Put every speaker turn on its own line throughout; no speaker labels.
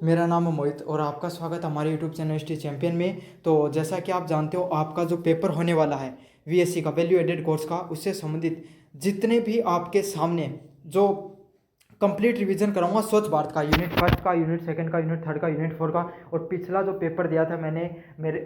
मेरा नाम है मोहित और आपका स्वागत है हमारे यूट्यूब चैनल हिस्ट्री चैंपियन में। तो जैसा कि आप जानते हो, आपका जो पेपर होने वाला है वीएससी का, वैल्यू एडेड कोर्स का, उससे संबंधित जितने भी आपके सामने जो कंप्लीट रिवीजन कराऊंगा स्वच्छ भारत का, यूनिट फर्स्ट का, यूनिट सेकंड का, यूनिट थर्ड का, यूनिट फोर का, और पिछला जो पेपर दिया था मैंने मेरे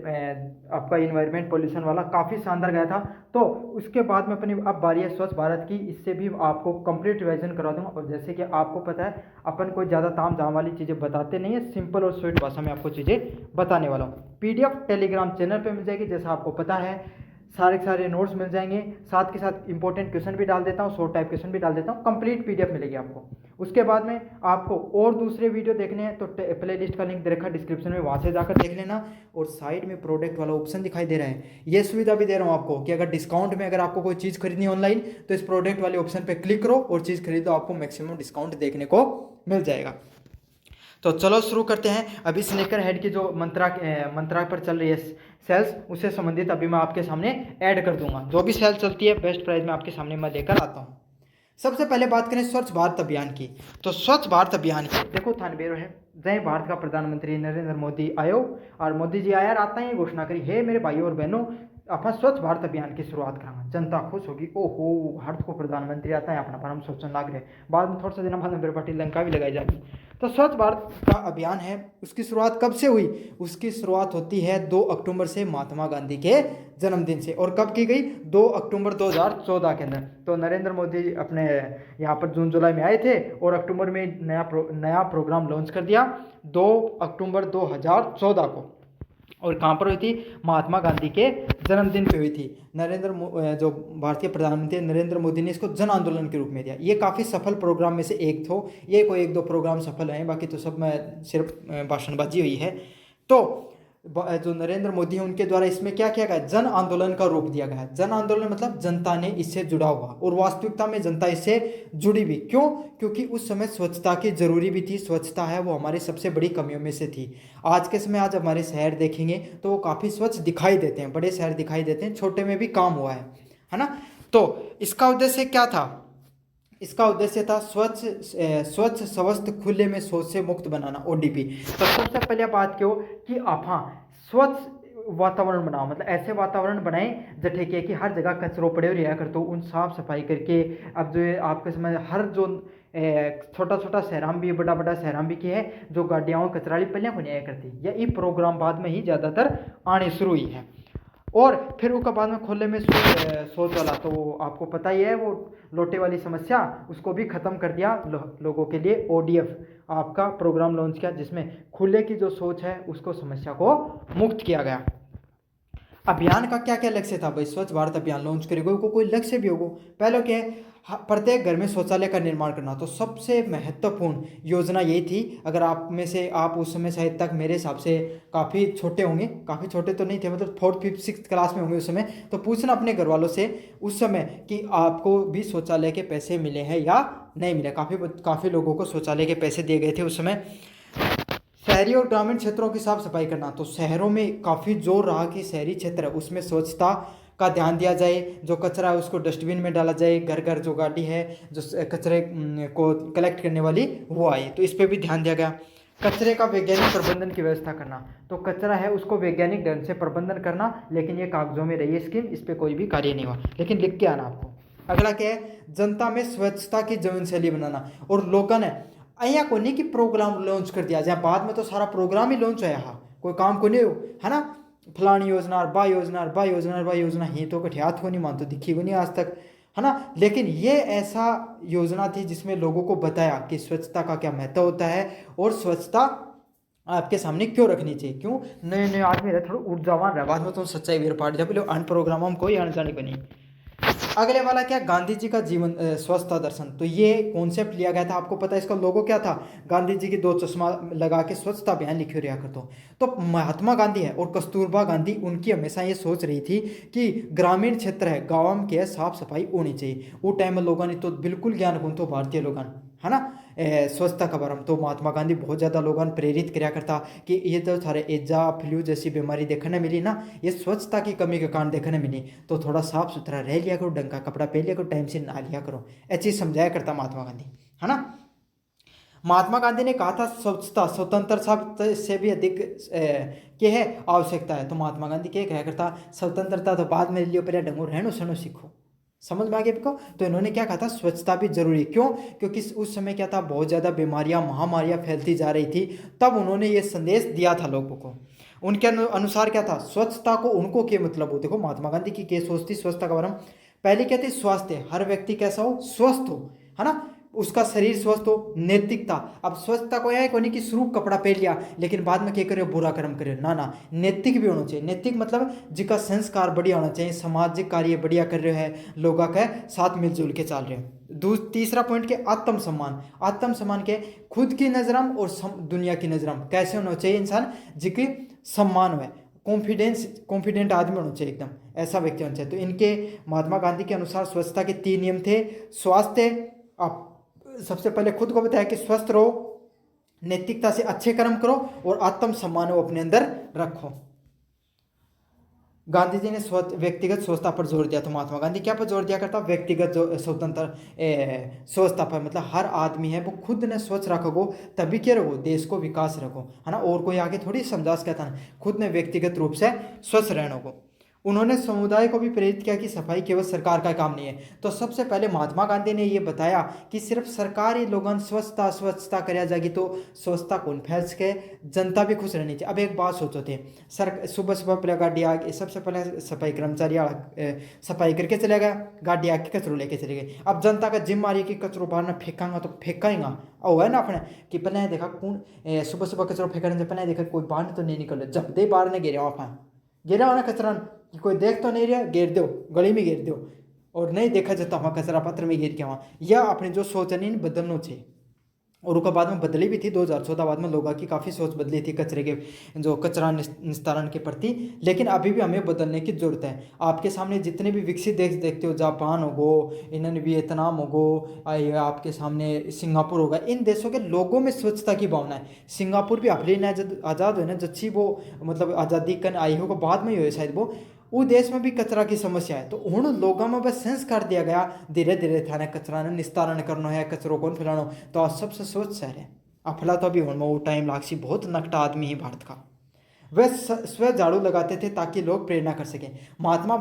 आपका इन्वायरमेंट पोल्यूशन वाला, काफ़ी शानदार गया था। तो उसके बाद में अपनी अब बारी है स्वच्छ भारत की, इससे भी आपको कंप्लीट रिवीजन करा दूंगा। और जैसे कि आपको पता है, अपन कोई ज़्यादा ताम झाम वाली चीज़ें बताते नहीं है, सिंपल और स्वीट भाषा में आपको चीज़ें बताने वाला हूँ। पीडीएफ टेलीग्राम चैनल पर मिल जाएगी, जैसा आपको पता है। सारे के सारे नोट्स मिल जाएंगे, साथ के साथ इंपॉर्टेंट क्वेश्चन भी डाल देता हूँ, शॉर्ट टाइप क्वेश्चन भी डाल देता हूँ, कंप्लीट पीडीएफ मिलेगी आपको। उसके बाद में आपको और दूसरे वीडियो देखने हैं तो प्ले लिस्ट का लिंक दे रखा है डिस्क्रिप्शन में, वहाँ से जाकर देख लेना। और साइड में प्रोडक्ट वाला ऑप्शन दिखाई दे रहा है, ये सुविधा भी दे रहा हूँ आपको कि अगर डिस्काउंट में अगर आपको कोई चीज़ खरीदनी है ऑनलाइन, तो इस प्रोडक्ट वाले ऑप्शन पर क्लिक करो और चीज़ खरीदो, आपको मैक्सिमम डिस्काउंट देखने को मिल जाएगा। तो चलो शुरू करते हैं। अभी स्नेकर हेड की जो मंत्रा पर चल रही है सेल्स, उससे संबंधित अभी मैं आपके सामने ऐड कर दूंगा। जो भी सेल चलती है बेस्ट प्राइस में आपके सामने मैं लेकर आता हूँ। सबसे पहले बात करें स्वच्छ भारत अभियान की। तो स्वच्छ भारत अभियान की देखो थानबेरो है, जय भारत का प्रधानमंत्री नरेंद्र मोदी आयो, और मोदी जी आया आता ही घोषणा करी, हे मेरे भाइयों और बहनों, अपन स्वच्छ भारत अभियान की शुरुआत करांगा। जनता खुश होगी, ओहो भारत को प्रधानमंत्री आता है अपना, पर हम सोचने लग रहे। बाद में थोड़ा सा दिन बाद में पार्टी लंका भी लगाई जाएगी। तो स्वच्छ भारत का अभियान है, उसकी शुरुआत कब से हुई? उसकी शुरुआत होती है 2 अक्टूबर से, महात्मा गांधी के जन्मदिन से। और कब की गई? 2 अक्टूबर 2014 के अंदर। तो नरेंद्र मोदी अपने यहाँ पर जून जुलाई में आए थे और अक्टूबर में नया प्रोग्राम लॉन्च कर दिया 2 अक्टूबर 2014 को। और कहाँ पर हुई थी? महात्मा गांधी के जन्मदिन पे हुई थी। जो भारतीय प्रधानमंत्री नरेंद्र मोदी ने इसको जन आंदोलन के रूप में दिया। ये काफ़ी सफल प्रोग्राम में से एक थो, ये कोई 1-2 प्रोग्राम सफल हैं, बाकी तो सब में सिर्फ भाषणबाजी हुई है। तो जो नरेंद्र मोदी है उनके द्वारा इसमें क्या किया गया? जन आंदोलन का रूप दिया गया। जन आंदोलन मतलब जनता ने इससे जुड़ा हुआ, और वास्तविकता में जनता इससे जुड़ी भी। क्यों? क्योंकि उस समय स्वच्छता की जरूरी भी थी। स्वच्छता है वो हमारी सबसे बड़ी कमियों में से थी। आज के समय आज हमारे शहर देखेंगे तो वो काफ़ी स्वच्छ दिखाई देते हैं, बड़े शहर दिखाई देते हैं, छोटे में भी काम हुआ है ना। तो इसका उद्देश्य क्या था? इसका उद्देश्य था स्वच्छ स्वस्थ खुले में शौच से मुक्त बनाना, ओडीपी। तो सबसे पहले बात क्यों कि आप स्वच्छ वातावरण बनाओ, मतलब ऐसे वातावरण बनाएं जठे के कि हर जगह कचरो पड़े और रिहा कर दो, उन साफ सफाई करके। अब जो आपके समय हर जो छोटा छोटा शहराम भी, बड़ा बड़ा शहराम भी की है, जो गाड़ियाँ कचराली पलियाँ को न्याय करती, या ये प्रोग्राम बाद में ही ज़्यादातर आने शुरू हुई है। और फिर उसका बाद में खुले में शौच वाला, तो आपको पता ही है, वो लोटे वाली समस्या, उसको भी ख़त्म कर दिया लोगों के लिए। ओडीएफ आपका प्रोग्राम लॉन्च किया, जिसमें खुले की जो सोच है उसको, समस्या को मुक्त किया गया। अभियान का क्या क्या लक्ष्य था भाई? स्वच्छ भारत अभियान लॉन्च करेगा को कोई लक्ष्य भी होगा। पहले क्या है? प्रत्येक घर में शौचालय का निर्माण करना। तो सबसे महत्वपूर्ण योजना यही थी। अगर आप में से आप उस समय शायद तक मेरे हिसाब से काफ़ी छोटे होंगे, काफ़ी छोटे तो नहीं थे, मतलब 4th 5th 6th क्लास में होंगे उस समय, तो पूछना अपने घर वालों से उस समय कि आपको भी शौचालय के पैसे मिले हैं या नहीं मिले। काफ़ी लोगों को शौचालय के पैसे दिए गए थे उस समय। शहरी और ग्रामीण क्षेत्रों की साफ सफाई करना। तो शहरों में काफ़ी जोर रहा कि शहरी क्षेत्र है उसमें स्वच्छता का ध्यान दिया जाए, जो कचरा है उसको डस्टबिन में डाला जाए, घर घर जो गाड़ी है जो कचरे को कलेक्ट करने वाली वो आई, तो इस पर भी ध्यान दिया गया। कचरे का वैज्ञानिक प्रबंधन की व्यवस्था करना। तो कचरा है उसको वैज्ञानिक ढंग से प्रबंधन करना, लेकिन ये कागजों में रही है स्कीम, इस पर कोई भी कार्य नहीं हुआ, लेकिन लिख के आना आपको। अगला क्या है? जनता में स्वच्छता की जीवन शैली बनाना। और लोगों ने અહીંયા કોની की प्रोग्राम लॉन्च कर दिया, जहाँ बाद में तो सारा प्रोग्राम ही लॉन्च होया हा, कोई काम को नहीं हो, है ना। फलानी योजना और बा योजना और बा योजना और बा योजना, ही तो कठिया हो नहीं मान, तो दिखी को नहीं आज तक, है ना। लेकिन ये ऐसा योजना थी जिसमें लोगों को बताया कि स्वच्छता का क्या महत्व होता है और स्वच्छता आपके सामने क्यों रखनी चाहिए। क्यों? नए नए आदमी रहे, थोड़ा ऊर्जावान रहे, बाद में तो सच्चाई वीर पाट जब लोग अन प्रोग्राम हम कोई आने जाने बनी। अगले वाला क्या? गांधी जी का जीवन स्वच्छता दर्शन। तो ये कॉन्सेप्ट लिया गया था, आपको पता है इसका लोगो क्या था? गांधी जी की 2 चश्मा लगा के स्वच्छता अभियान लिखे रहा कर तो महात्मा गांधी है और कस्तूरबा गांधी, उनकी हमेशा ये सोच रही थी कि ग्रामीण क्षेत्र है, गाँव के साफ सफाई होनी चाहिए। वो टाइम में लोगों ने तो बिल्कुल ज्ञान गुण तो भारतीय लोगों, है ना, स्वच्छता का बारे में। तो महात्मा गांधी बहुत ज़्यादा लोगों ने प्रेरित कराया करता कि ये जो सारे एजा फ्लू जैसी बीमारी देखने मिली ना, ये स्वच्छता की कमी के कारण देखने मिली। तो थोड़ा साफ सुथरा रह लिया करो, ढंग का कपड़ा पहन लिया करो, टाइम से नहा लिया करो, ऐसी समझाया करता महात्मा गांधी, है ना। महात्मा गांधी ने कहा था स्वच्छता स्वतंत्रता से भी अधिक के है आवश्यकता है। तो महात्मा गांधी क्या कहा करता, स्वतंत्रता तो बाद में लियो, पहले ढंगो रहनो सहनो सीखो। समझ में आ गया आपको? तो इन्होंने क्या कहा था, स्वच्छता भी जरूरी। क्यों? क्योंकि उस समय क्या था, बहुत ज़्यादा बीमारियां महामारियां फैलती जा रही थी। तब उन्होंने ये संदेश दिया था लोगों को। उनके अनुसार क्या था, स्वच्छता को उनको क्या मतलब हो, देखो महात्मा गांधी की क्या सोच थी स्वच्छता के बारे में। पहले क्या थी, स्वास्थ्य, हर व्यक्ति कैसा हो, स्वस्थ हो, है ना, उसका शरीर स्वस्थ हो। नैतिकता, अब स्वच्छता को यह कोई नहीं कि शुरू कपड़ा पहन लिया लेकिन बाद में क्या करो, बुरा कर्म करो, ना ना, नैतिक भी होना चाहिए। नैतिक मतलब जिसका संस्कार बढ़िया होना चाहिए, सामाजिक कार्य बढ़िया कर रहे हैं, लोगों के साथ मिलजुल के चल रहे हैं। तीसरा पॉइंट के आत्मसम्मान। आत्मसम्मान के खुद की नजरम और दुनिया की नजरम कैसे होना चाहिए इंसान, जिसकी सम्मान हो, कॉन्फिडेंट आदमी होना चाहिए, एकदम ऐसा व्यक्ति होना चाहिए। तो इनके महात्मा गांधी के अनुसार स्वच्छता के 3 नियम थे। स्वास्थ्य, आप सबसे पहले खुद को बताया कि स्वस्थ रहो, नैतिकता से अच्छे कर्म करो और आत्म सम्मान को अपने अंदर रखो। गांधी जी ने व्यक्तिगत स्वच्छता पर जोर दिया। तो महात्मा गांधी क्या पर जोर दिया करता, व्यक्तिगत जो स्वतंत्र स्वच्छता पर, मतलब हर आदमी है वो खुद ने स्वच्छ रखोगो तभी क्या रखो, देश को विकास रखो, है ना, और कोई आगे थोड़ी समझा सकता है, खुद ने व्यक्तिगत रूप से स्वच्छ रहने को। उन्होंने समुदाय को भी प्रेरित किया कि सफाई केवल सरकार का काम नहीं है। तो सबसे पहले महात्मा गांधी ने ये बताया कि सिर्फ सरकार ही लोगों स्वच्छता कराया जाएगी तो स्वच्छता कौन फैल सके, जनता भी खुश रहनी चाहिए। अब एक बात सोचो थे, सर सुबह सुबह पहले गाड़ी आ गई, सबसे पहले सफाई कर्मचारी सफाई करके चले गया, गाड़ी आके कचरो लेके चले गए। अब जनता का जिम्मा आ रही कि कचरो बाहर ना फेंकांगा तो फेंकाएंगा, और है ना अपने कि पहले देखा कौन सुबह सुबह कचरो फेंकने से पहले देखा कोई बाहर तो नहीं निकल, जब दे बाहर ने गिरे आप गिरा हो ना कचरा कि कोई देख तो नहीं रहा, घेर दो, गली में घेर दो, और नहीं देखा जाता वहाँ कचरा पत्र में घेर के वहाँ, या अपने जो सोच है बदलना चाहिए। और उसके बाद में बदली भी थी 2014 बाद में लोगों की काफ़ी सोच बदली थी कचरे के, जो कचरा निस्तारण के प्रति। लेकिन अभी भी हमें बदलने की ज़रूरत है। आपके सामने जितने भी विकसित देश देखते हो, जापान होगो, इन्होंने वियतनाम होगो, आपके सामने सिंगापुर होगा, इन देशों के लोगों में स्वच्छता की भावना है। सिंगापुर भी अफरीन आज़ाद हुए ना, जच्ची वो मतलब आज़ादी कन आई हो बाद में ही हुए शायद वो देश में भी कचरा की समस्या है। तो उन लोगों में बस संस्कार दिया गया, धीरे धीरे थाने कचरा ने निस्तारण करना है, कचरों को फैलाना, तो आज सबसे स्वच्छ शहर है। अफला तो अभी होने वो टाइम लागसी, बहुत नकटा आदमी है भारत का। वह स्वयं झाड़ू लगाते थे ताकि लोग प्रेरणा कर सकें। महात्मा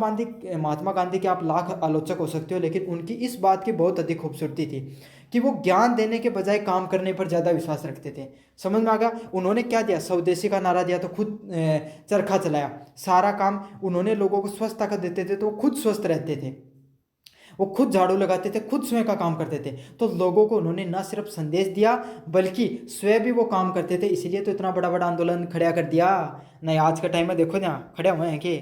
गांधी के आप लाख आलोचक हो सकते हो, लेकिन उनकी इस बात की बहुत अधिक खूबसूरती थी कि वो ज्ञान देने के बजाय काम करने पर ज़्यादा विश्वास रखते थे। समझ में आ गया? उन्होंने क्या दिया, स्वदेशी का नारा दिया तो खुद चरखा चलाया। सारा काम उन्होंने लोगों को स्वस्थता का देते थे तो वो खुद स्वस्थ रहते थे। वो खुद झाड़ू लगाते थे, खुद स्वयं का काम करते थे। तो लोगों को उन्होंने न सिर्फ संदेश दिया बल्कि स्वयं भी वो काम करते थे, इसीलिए तो इतना बड़ा बड़ा आंदोलन खड़ा कर दिया। नहीं आज के टाइम में देखो ना खड़े हुए हैं कि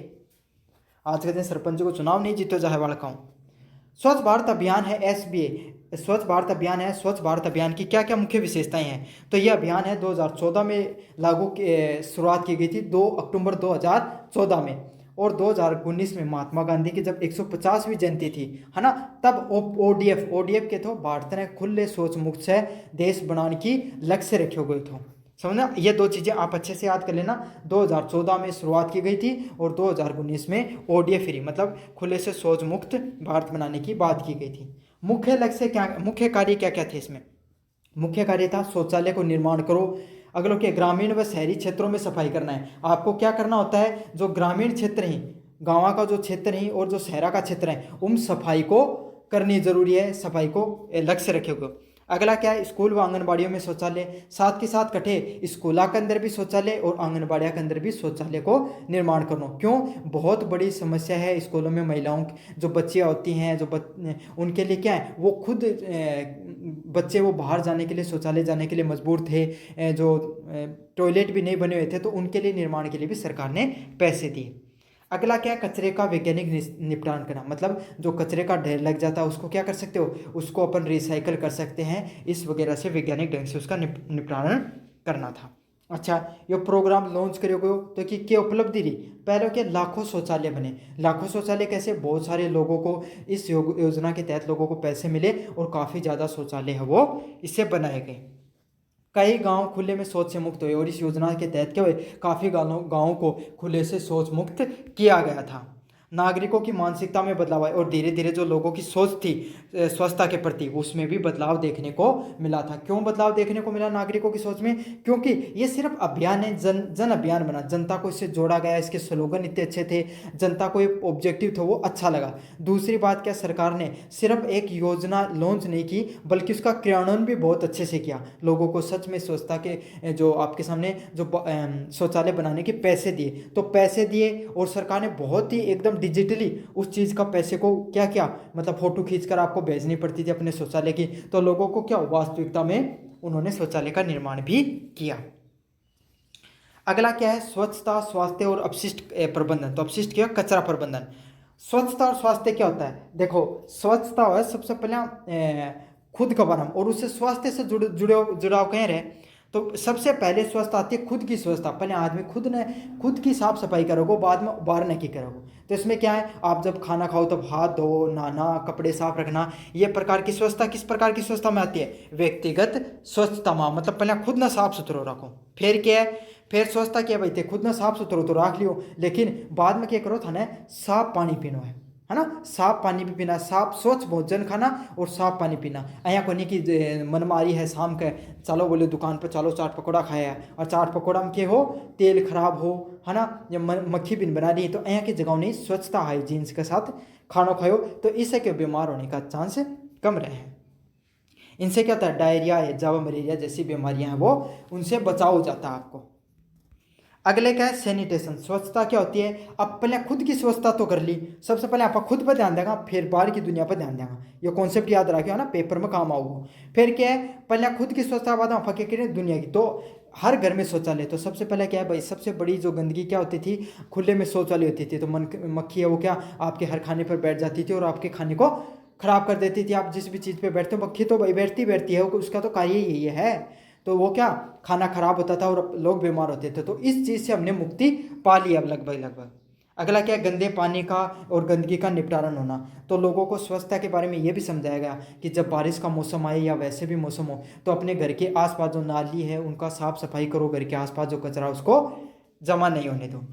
आज के दिन सरपंच को चुनाव नहीं जीतो जाए वाला काम। स्वच्छ भारत अभियान है SBA, स्वच्छ भारत अभियान है। स्वच्छ भारत अभियान की क्या क्या मुख्य विशेषताएं हैं? तो यह अभियान है 2014 में लागू शुरुआत की गई थी, 2 अक्टूबर 2014 में, और 2019 में महात्मा गांधी की जब 150वीं जयंती थी, है ना, तब ODF के तो भारत ने खुले शौच मुक्त से देश बनाने की लक्ष्य रखे हुए थे। समझना, ये 2 चीज़ें आप अच्छे से याद कर लेना। 2014 में शुरुआत की गई थी और 2019 में ODF फ्री मतलब खुले से शौच मुक्त भारत बनाने की बात की गई थी। मुख्य लक्ष्य क्या, मुख्य कार्य क्या क्या थे इसमें? मुख्य कार्य था शौचालय को निर्माण करो। अगलों के ग्रामीण व शहरी क्षेत्रों में सफाई करना है। आपको क्या करना होता है, जो ग्रामीण क्षेत्र हैं, गाँव का जो क्षेत्र है और जो शहरा का क्षेत्र है, उन सफाई को करनी जरूरी है, सफाई को लक्ष्य रखेगा। अगला क्या है, स्कूल व आंगनबाड़ियों में शौचालय, साथ के साथ कटे स्कूलों के अंदर भी शौचालय और आंगनबाड़ियों के अंदर भी शौचालय को निर्माण करना। क्यों? बहुत बड़ी समस्या है स्कूलों में महिलाओं जो बच्चियाँ होती हैं, जो उनके लिए क्या है, वो खुद बच्चे वो बाहर जाने के लिए, शौचालय जाने के लिए मजबूर थे, जो टॉयलेट भी नहीं बने हुए थे, तो उनके लिए निर्माण के लिए भी सरकार ने पैसे दिए। अगला क्या है, कचरे का वैज्ञानिक निपटान करना, मतलब जो कचरे का ढेर लग जाता है उसको क्या कर सकते हो, उसको अपन रिसाइकल कर सकते हैं, इस वगैरह से वैज्ञानिक ढंग से उसका निपटान करना था। अच्छा, ये प्रोग्राम लॉन्च करोगे तो कि क्या उपलब्धि रही? पहले के लाखों शौचालय बने। लाखों शौचालय कैसे? बहुत सारे लोगों को इस योजना के तहत लोगों को पैसे मिले और काफ़ी ज़्यादा शौचालय है वो इससे बनाए गए। कई गांव खुले में शौच से मुक्त हुए और इस योजना के तहत क्या हुए, काफ़ी गांवों को खुले से शौच मुक्त किया गया था। नागरिकों की मानसिकता में बदलाव आया और धीरे धीरे जो लोगों की सोच थी स्वच्छता के प्रति उसमें भी बदलाव देखने को मिला था। क्यों बदलाव देखने को मिला नागरिकों की सोच में? क्योंकि ये सिर्फ अभियान है, जन अभियान बना, जनता को इससे जोड़ा गया, इसके स्लोगन इतने अच्छे थे, जनता को एक ऑब्जेक्टिव था वो अच्छा लगा। दूसरी बात क्या, सरकार ने सिर्फ एक योजना लॉन्च नहीं की बल्कि उसका क्रियान्वयन भी बहुत अच्छे से किया। लोगों को सच में स्वच्छता के जो आपके सामने जो शौचालय बनाने के पैसे दिए, तो पैसे दिए और सरकार ने बहुत ही एकदम डिजिटली उस चीज़ का पैसे को क्या किया, मतलब फ़ोटो खींचकर आपको भेजनी पड़ती थी अपने शौचालय की, तो लोगों को क्या वास्तविकता में उन्होंने शौचालय का निर्माण भी किया। अगला क्या है, स्वच्छता, स्वास्थ्य और अपशिष्ट प्रबंधन। तो अपशिष्ट क्या, कचरा प्रबंधन। स्वच्छता और स्वास्थ्य क्या होता है? देखो, स्वच्छता है सबसे पहले खुद का बनाना और उससे स्वास्थ्य से जुड़ाव कह रहे, तो सबसे पहले स्वच्छता आती है खुद की स्वच्छता। पहले आदमी खुद की साफ सफाई करोगे, बाद में बाहर की करोगे। तो इसमें क्या है, आप जब खाना खाओ तब हाथ धो, नहाना, कपड़े साफ रखना, ये प्रकार की स्वच्छता किस प्रकार की स्वच्छता में आती है? व्यक्तिगत स्वच्छता में, मतलब पहले खुद ना साफ सुथरो रखो। फिर क्या है, फिर स्वच्छता क्या भाई थे, खुद ना साफ सुथरो तो रख लियो, लेकिन बाद में क्या करो, थाने साफ पानी पीनो है ना, साफ पानी भी पीना, साफ स्वच्छ भोजन खाना और साफ पानी पीना। अया को नहीं कि मनमारी है शाम के चलो बोले दुकान पर चलो चाट पकौड़ा खाया है, और चाट पकौड़ा में क्या हो, तेल खराब हो, है ना, या मक्खी बिन बना रही है, तो अया की जगह नहीं स्वच्छता हाइजीन्स के साथ खाना खाओ, तो इससे क्या बीमार होने का चांस कम रहे हैं। इनसे क्या होता है, डायरिया है, जावा मलेरिया जैसी बीमारियां हैं वो उनसे बचाव हो जाता है आपको। अगले क्या है, सैनिटेशन। स्वच्छता क्या होती है, अब पहले खुद की स्वच्छता तो कर ली, सबसे पहले आप खुद पर ध्यान देगा, फिर बाहर की दुनिया पर ध्यान देगा। ये कॉन्सेप्ट याद रखियो ना, पेपर में काम आओ। फिर क्या है, पहले खुद की स्वच्छता बाद आप क्या करें, दुनिया की। तो हर घर में शौचालय, तो सबसे पहले क्या है भाई, सबसे बड़ी जो गंदगी क्या होती थी, खुले में शौचालय होती थी, तो मक्खी है वो क्या आपके हर खाने पर बैठ जाती थी और आपके खाने को खराब कर देती थी। आप जिस भी चीज़ पे बैठते हो, मक्खी तो भाई बैठती है, उसका तो कार्य यही है, तो वो क्या खाना खराब होता था और लोग बीमार होते थे। तो इस चीज़ से हमने मुक्ति पा ली अब लगभग। अगला क्या है, गंदे पानी का और गंदगी का निपटारण होना। तो लोगों को स्वच्छता के बारे में ये भी समझाया गया कि जब बारिश का मौसम आए या वैसे भी मौसम हो, तो अपने घर के आसपास जो नाली है उनका साफ सफाई करो, घर के आसपास जो कचरा उसको जमा नहीं होने दो।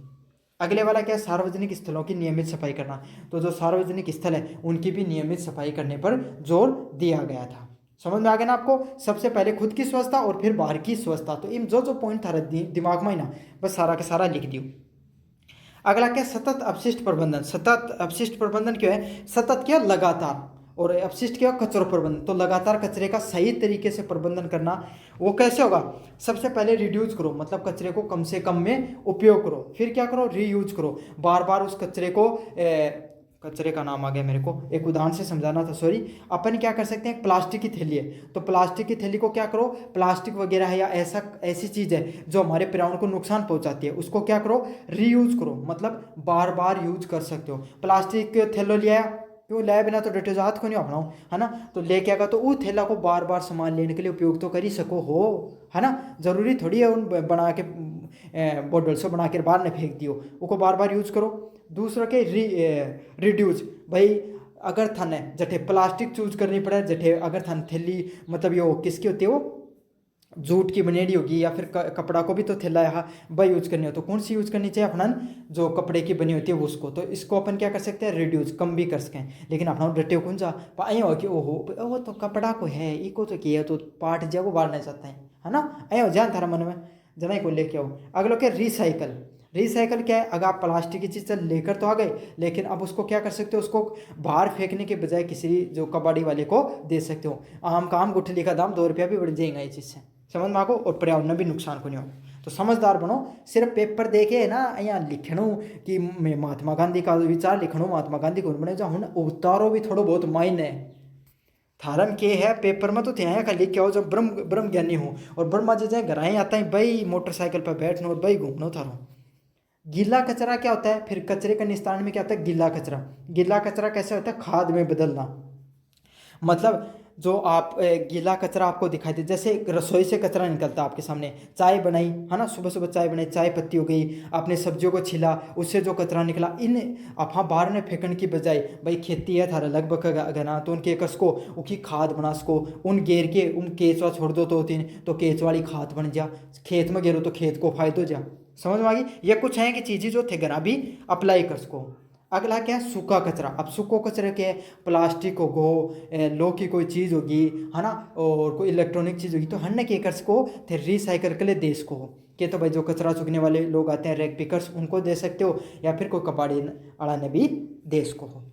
अगले वाला क्या है, सार्वजनिक स्थलों की नियमित सफाई करना। तो जो सार्वजनिक स्थल है उनकी भी नियमित सफाई करने पर जोर दिया गया था। समझ में आ गया ना आपको, सबसे पहले खुद की स्वच्छता और फिर बाहर की स्वच्छता। तो इन जो पॉइंट था दिमाग में ना, बस सारा का सारा लिख दियो। अगला क्या, सतत अपशिष्ट प्रबंधन। सतत अपशिष्ट प्रबंधन क्या है, सतत क्या, लगातार, और अपशिष्ट क्या, कचरा प्रबंधन। तो लगातार कचरे का सही तरीके से प्रबंधन करना, वो कैसे होगा, सबसे पहले रिड्यूस करो, मतलब कचरे को कम से कम में उपयोग करो। फिर क्या करो, रीयूज करो, बार बार उस कचरे को कचरे का नाम आ गया मेरे को, एक उदाहरण से समझाना था, सॉरी। अपन क्या कर सकते हैं, प्लास्टिक की थैली है, तो प्लास्टिक की थैली को क्या करो, प्लास्टिक वगैरह है या ऐसी चीज़ है जो हमारे पर्यावरण को नुकसान पहुंचाती है, उसको क्या करो, रीयूज करो, मतलब बार बार यूज कर सकते हो। प्लास्टिक के थैलो लिया, क्यों लाया, बिना तो डटे जात को नहीं अपनाओ, है ना, तो लेके आएगा तो वो थैला को बार बार सामान लेने के लिए उपयोग तो कर ही सको हो, है ना। जरूरी थोड़ी है उन बना के बॉटल से बना के बाहर न फेंक दियो, उसको बार बार यूज करो। दूसरा के रिड्यूस, भाई अगर थाने जठे प्लास्टिक चूज करनी पड़े, जठे अगर थाने थैली, मतलब ये किसकी होती है, वो जूट की बनेडी होगी या फिर कपड़ा को भी तो थैला यहाँ भाई यूज करनी हो, तो कौन सी यूज करनी चाहिए अपना, जो कपड़े की बनी होती है उसको। तो इसको अपन क्या कर सकते हैं, रिड्यूस, कम भी कर सकें, लेकिन अपना डटे कौन सा पाए हो कि ओहो वो तो कपड़ा को है, इको तो किया तो पार्ट जो वो बांटना चाहते हैं, है ना, अयो ध्यान थारा मन में जना को लेके आओ। अगला क्या, रिसाइकल। रिसाइकल क्या है, अगर आप प्लास्टिक की चीज़ लेकर तो आ गए, लेकिन अब उसको क्या कर सकते हो, उसको बाहर फेंकने के बजाय किसी जो कबाड़ी वाले को दे सकते हो। आम का आम गुठली का दाम 2 रुपया भी बढ़ जाएगा ये चीज़ से, समझ में आगो, और पर्यावरण भी नुकसान को नहीं हो। तो समझदार बनो, सिर्फ पेपर देखे ना यहाँ लिखणो कि मैं महात्मा गांधी का विचार लिखणो, महात्मा गांधी को बने जा, हूँ उतारो भी थोड़ो बहुत मायने थारम के है, पेपर में तो थे खाली क्या हो, जब ब्रह्म ज्ञानी हूँ और ब्रह्मा जी जाए घर आए आता है भाई मोटरसाइकिल पर बैठना और भाई घूमना थारो। गीला कचरा क्या होता है, फिर कचरे का निस्तारण में क्या होता है, गीला कचरा। गीला कचरा कैसे होता है, खाद में बदलना, मतलब जो आप गीला कचरा आपको दिखाई दे, जैसे रसोई से कचरा निकलता है आपके सामने, चाय बनाई है ना, सुबह सुबह चाय बनाई, चाय पत्ती हो गई, आपने सब्जियों को छिला, उससे जो कचरा निकला, इन आप हाँ बाहर में फेंकने की बजाय भाई खेती है थारा लगभग घना, तो उनके एकर्स को उनकी खाद बना सको, उन गेर के उन केचवा छोड़ दो, तो केच वाली खाद बन जा, खेत में गेरो तो खेत को फायदो जा। समझ में आ गई, ये कुछ है कि चीज़ें जो थे घना भी अप्लाई कर सको। अगला क्या है, सूखा कचरा। अब सूखो कचरे के प्लास्टिक हो लो की कोई चीज़ होगी, है ना, और कोई इलेक्ट्रॉनिक चीज़ होगी, तो हर के एकर्स को थे रिसाइकल के लिए देश को हो कि तो भाई जो कचरा चुगने वाले लोग आते हैं रैग पिकर्स, उनको दे सकते हो, या फिर कोई कबाड़ी अड़ाने भी देश को हो।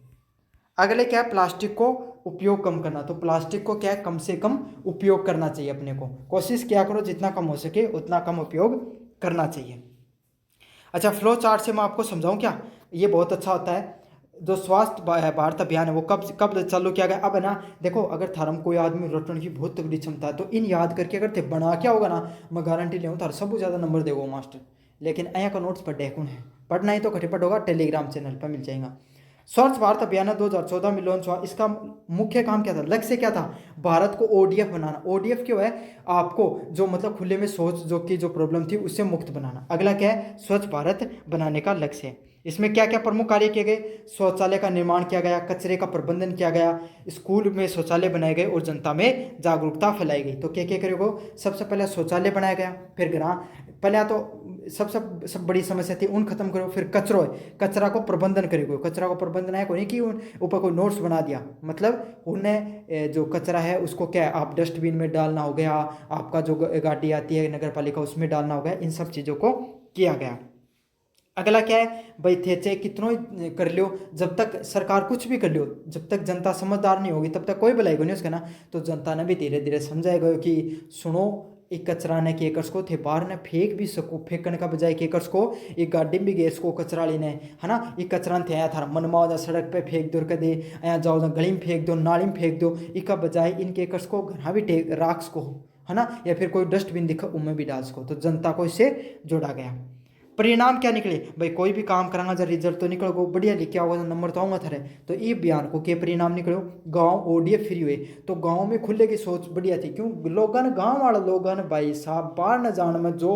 अगले क्या है, प्लास्टिक को उपयोग कम करना। तो प्लास्टिक को क्या है, कम से कम उपयोग करना चाहिए। अपने को कोशिश क्या करो जितना कम हो सके उतना कम उपयोग करना चाहिए। अच्छा, फ्लो चार्ट से मैं आपको समझाऊं क्या, ये बहुत अच्छा होता है। जो स्वास्थ्य भारत अभियान है वो कब कब चालू किया गया। अब है ना, देखो अगर थारम कोई आदमी रटने की बहुत तगड़ी क्षमता है, तो इन याद करके अगर थे बना क्या होगा ना, मैं गारंटी ले थार सब ज़्यादा नंबर देगा मास्टर। लेकिन अया का नोट्स पर डेकुन है, पढ़ना ही तो खटेपट होगा, टेलीग्राम चैनल पर मिल जाएगा। स्वच्छ भारत अभियान 2014 में लॉन्च हुआ। इसका मुख्य काम क्या था, लक्ष्य क्या था, भारत को ओडीएफ बनाना। ओडीएफ क्यों है, आपको जो मतलब खुले में शौच जो की जो प्रॉब्लम थी उससे मुक्त बनाना। अगला क्या है, स्वच्छ भारत बनाने का लक्ष्य है। इसमें क्या क्या प्रमुख कार्य किए गए, शौचालय का निर्माण किया गया, कचरे का प्रबंधन किया गया, स्कूल में शौचालय बनाए गए और जनता में जागरूकता फैलाई गई। तो क्या क्या करेगो, सबसे पहले शौचालय बनाया गया, फिर ग्राम पहले तो सब बड़ी समस्या थी उन खत्म करो, फिर कचरो है, कचरा को प्रबंधन करेगो। कचरा को प्रबंधन है कोई कि उन ऊपर कोई नोट्स बना दिया, मतलब उन्हें जो कचरा है उसको क्या है, आप डस्टबिन में डालना हो गया, आपका जो गाड़ी आती है नगर पालिका उसमें डालना हो गया, इन सब चीज़ों को किया गया। अगला क्या है भाई, थे चाहे कितनों ही कर लियो, जब तक सरकार कुछ भी कर लियो, जब तक जनता समझदार नहीं होगी तब तक कोई भलाई को नहीं उसका ना। तो जनता ने भी धीरे धीरे समझाएगा कि सुनो, एक कचरा ने केकर्स को थे बाहर ने फेंक भी सको, फेंकने का बजाय केकर्स को एक गाड़ी में गैस को कचरा लेने, है ना, एक कचरा थे आया था मनमाओ जा सड़क पे फेंक दो कदे, आया जाओ जा गली में फेंक दो, नाली में फेंक दो, इसका बजाय इन केकर्स को घर भी राख सको, है ना, या फिर कोई डस्टबिन दिखा उनमें भी डाल सको। तो जनता को इससे जोड़ा गया। परिणाम क्या निकले भाई, कोई भी काम करांगा जब रिजल्ट तो निकल गो बढ़िया, लिखा होगा तो नंबर तो आऊंगा थारे। तो ये बयान को के परिणाम निकलो, गांव ओडीएफ फ्री हुए। तो गांव में खुले की सोच बढ़िया थी, क्यों लोगन गांव वाले लोगन भाई साहब बाहर न जाने में जो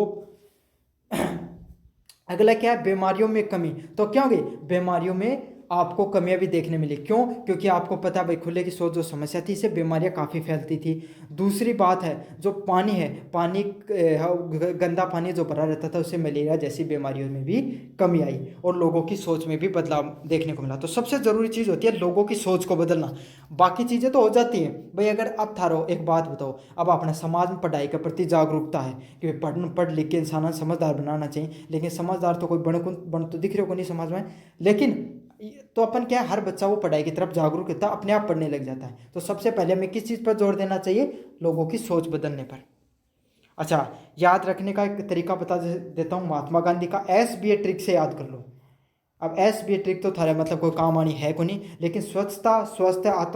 अगला क्या है, बीमारियों में कमी। तो क्या होगी, बीमारियों में आपको कमियां भी देखने मिली। क्यों, क्योंकि आपको पता है भाई खुले की सोच जो समस्या थी इससे बीमारियां काफ़ी फैलती थी। दूसरी बात है जो पानी है, पानी गंदा पानी जो भरा रहता था उससे मलेरिया जैसी बीमारियों में भी कमी आई और लोगों की सोच में भी बदलाव देखने को मिला। तो सबसे ज़रूरी चीज़ होती है लोगों की सोच को बदलना। बाकी चीज़ें तो हो जाती हैं भाई, अगर अब थारो एक बात बताओ, अब अपने समाज में पढ़ाई के प्रति जागरूकता है कि पढ़ लिख के इंसान समझदार बनाना चाहिए, लेकिन समझदार तो कोई बन तो दिख रहे हो नहीं समाज में। लेकिन तो अपन क्या है, हर बच्चा वो पढ़ाई की तरफ जागरूक होता है, अपने आप पढ़ने लग जाता है। तो सबसे पहले हमें किस चीज़ पर जोर देना चाहिए, लोगों की सोच बदलने पर। अच्छा, याद रखने का एक तरीका बता देता हूँ, महात्मा गांधी का SBA ट्रिक से याद कर लो। अब SBA ट्रिक तो थारे मतलब कोई काम आनी है को नहीं, लेकिन स्वच्छता स्वस्थ आत्म